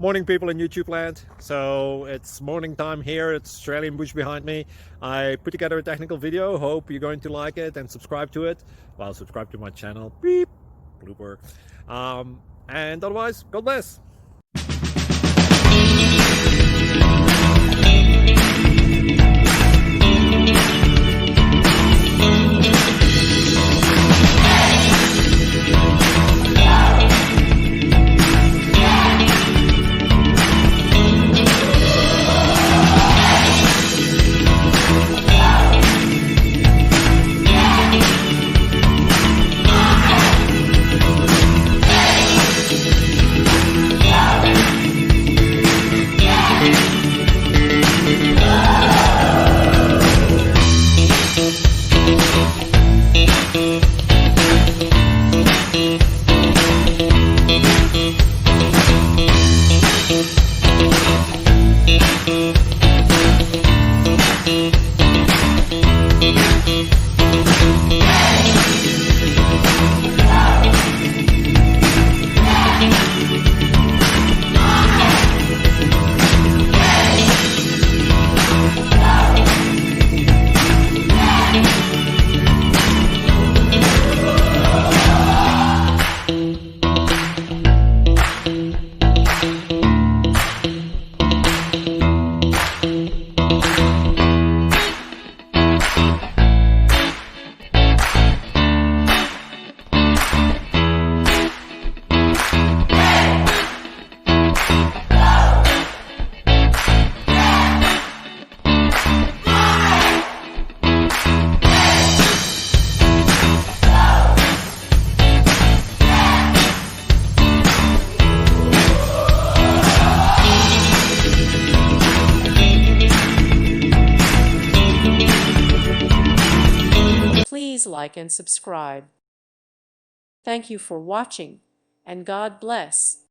Morning, people in YouTube land. So it's morning time here. It's Australian bush behind me. I put together a technical video. Hope you're going to like it and subscribe to it. Well, subscribe to my channel. Beep. Blooper. And otherwise, God bless. Please like and subscribe. Thank you for watching, and God bless.